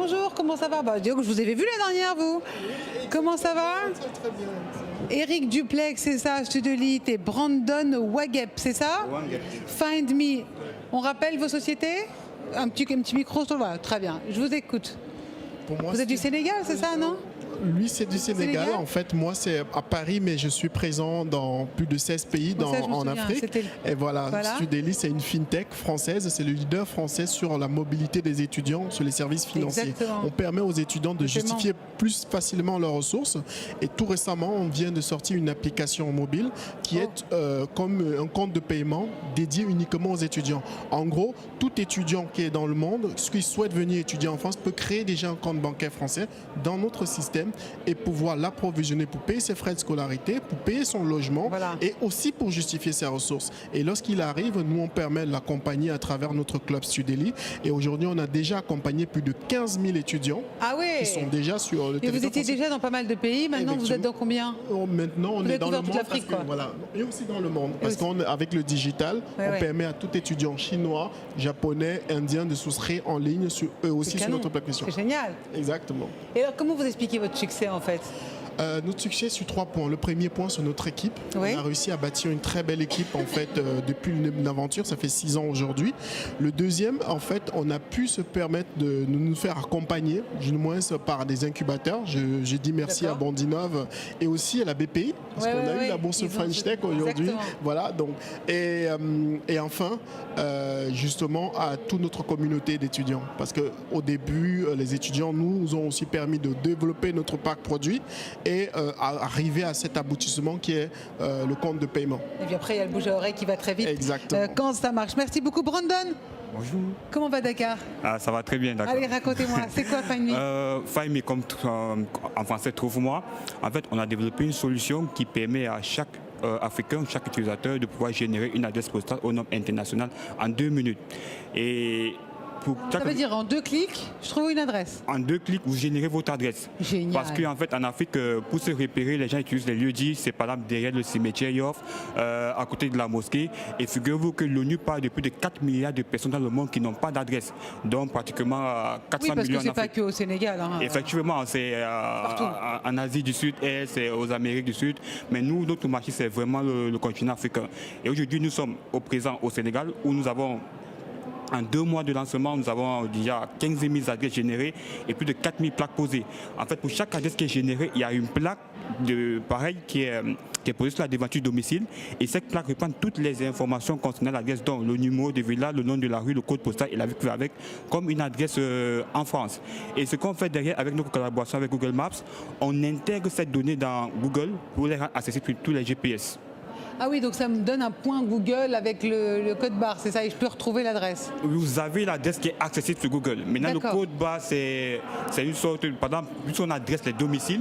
bonjour, comment ça va? Bah, Diogo, je vous avais vu la dernière, vous. Comment ça va? Très bien. Eric Duplex, c'est ça, Studio Elite, et Brandon Wagep, c'est ça? Find Me. On rappelle vos sociétés? Un petit micro, voilà, très bien. Je vous écoute. Pour moi, Vous êtes du Sénégal, c'est ça, non? Lui, c'est du Sénégal. Sénégal. En fait, moi, c'est à Paris, mais je suis présent dans plus de 16 pays en Afrique. Et voilà, Studeli, c'est une fintech française. C'est le leader français sur la mobilité des étudiants, sur les services financiers. Exactement. On permet aux étudiants de justifier plus facilement leurs ressources. Et tout récemment, on vient de sortir une application mobile qui est comme un compte de paiement dédié uniquement aux étudiants. En gros, tout étudiant qui est dans le monde, qui souhaite venir étudier en France, peut créer déjà un compte bancaire français dans notre système et pouvoir l'approvisionner pour payer ses frais de scolarité, pour payer son logement et aussi pour justifier ses ressources. Et lorsqu'il arrive, nous, on permet de l'accompagner à travers notre club Studeli. Et aujourd'hui, on a déjà accompagné plus de 15 000 étudiants qui sont déjà sur le territoire. Et vous étiez déjà dans pas mal de pays, maintenant vous êtes dans combien? Maintenant, on est dans le monde. Voilà. Et aussi dans le monde. Parce qu'avec le digital, on permet à tout étudiant chinois, japonais, indien de souscrire en ligne sur eux aussi sur notre application. C'est génial. Exactement. Et alors, comment vous expliquez votre succès en fait? Notre succès sur 3 points. Le premier point, c'est notre équipe. On a réussi à bâtir une très belle équipe en fait depuis l'aventure. Ça fait 6 ans aujourd'hui. Le deuxième, en fait, on a pu se permettre de nous faire accompagner, du moins par des incubateurs. J'ai dit merci à Bandinov et aussi à la BPI parce qu'on a eu la bourse French Tech aujourd'hui. Voilà. Donc et enfin, justement à toute notre communauté d'étudiants, parce que au début, les étudiants nous ont aussi permis de développer notre parc produit et arriver à cet aboutissement qui est le compte de paiement. Et puis après, il y a le bouche à oreille qui va très vite. Exactement. Quand ça marche. Merci beaucoup, Brandon. Bonjour. Comment va Dakar? Ça va très bien, d'accord. Allez, racontez-moi, c'est quoi Find Me? Find Me, comme en français, trouve-moi. En fait, on a développé une solution qui permet à chaque Africain, chaque utilisateur de pouvoir générer une adresse postale aux normes internationales en 2 minutes. Et ça veut dire en 2 clics, je trouve une adresse. En 2 clics, vous générez votre adresse. Génial. Parce qu'en fait, en Afrique, pour se repérer, les gens utilisent les lieux-dits. C'est par exemple derrière le cimetière Yoff, à côté de la mosquée. Et figurez-vous que l'ONU parle de plus de 4 milliards de personnes dans le monde qui n'ont pas d'adresse. Donc pratiquement 400 millions en Afrique. Oui, parce que c'est pas qu'au Sénégal. Hein. Effectivement, c'est en Asie du Sud, c'est aux Amériques du Sud. Mais nous, notre marché, c'est vraiment le continent africain. Et aujourd'hui, nous sommes au présent au Sénégal où nous avons... En 2 mois de lancement, nous avons déjà 15 000 adresses générées et plus de 4 000 plaques posées. En fait, pour chaque adresse qui est générée, il y a une plaque pareille qui est posée sur la devanture du domicile. Et cette plaque reprend toutes les informations concernant l'adresse, dont le numéro de villa, le nom de la rue, le code postal et la ville qui va avec, comme une adresse en France. Et ce qu'on fait derrière avec notre collaboration avec Google Maps, on intègre cette donnée dans Google pour les rendre accessibles sur tous les GPS. Ah oui, donc ça me donne un point Google avec le code barre, c'est ça, et je peux retrouver l'adresse. Vous avez l'adresse qui est accessible sur Google. Maintenant, le code barre, c'est une sorte, par exemple, plus on adresse les domiciles,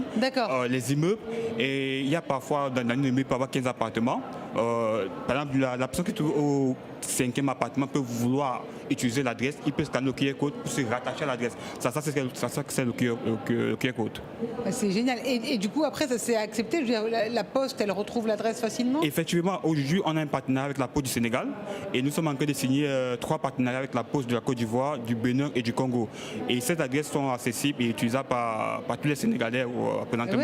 les immeubles, et il y a parfois, dans une immeuble, il peut y avoir 15 appartements. Par exemple, la personne qui est au 5e appartement peut vouloir utiliser l'adresse, il peut scanner le QR code pour se rattacher à l'adresse. Ça c'est le QR code. C'est génial. Et du coup, après, ça s'est accepté. Je veux dire, la Poste, elle retrouve l'adresse facilement? Effectivement, aujourd'hui, on a un partenariat avec la Poste du Sénégal et nous sommes en train de signer 3 partenariats avec la Poste de la Côte d'Ivoire, du Bénin et du Congo. Et ces adresses sont accessibles et utilisables par tous les Sénégalais présentement.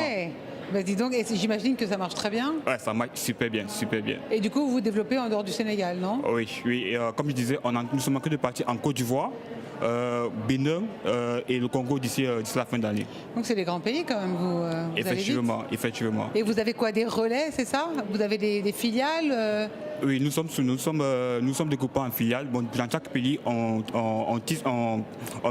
Bah dis donc, et j'imagine que ça marche très bien. Ouais, ça marche super bien, super bien. Et du coup, vous développez en dehors du Sénégal, non? Oui, et, comme je disais, nous sommes en train de partir en Côte d'Ivoire, Bénin et le Congo d'ici la fin d'année. Donc c'est des grands pays quand même, vous effectivement, effectivement. Et vous avez quoi, des relais, c'est ça? Vous avez des filiales Oui, nous sommes découpés en filiales. Bon, dans chaque pays, on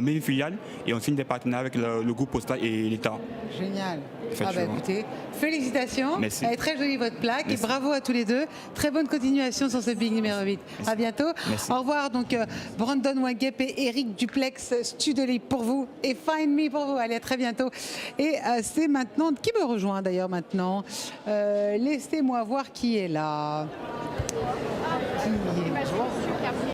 met une filiale et on signe des partenariats avec le groupe postal et l'État. Génial. Ah bah écoutez, félicitations. Merci. Elle est très jolie votre plaque. Merci. Et bravo à tous les deux. Très bonne continuation sur ce big numéro 8. Merci. À bientôt. Merci. Au revoir donc Brandon Wagep et Eric Duplex, Studeli pour vous et Find Me pour vous. Allez, à très bientôt. Et c'est maintenant, qui me rejoint d'ailleurs maintenant? Laissez-moi voir qui est là.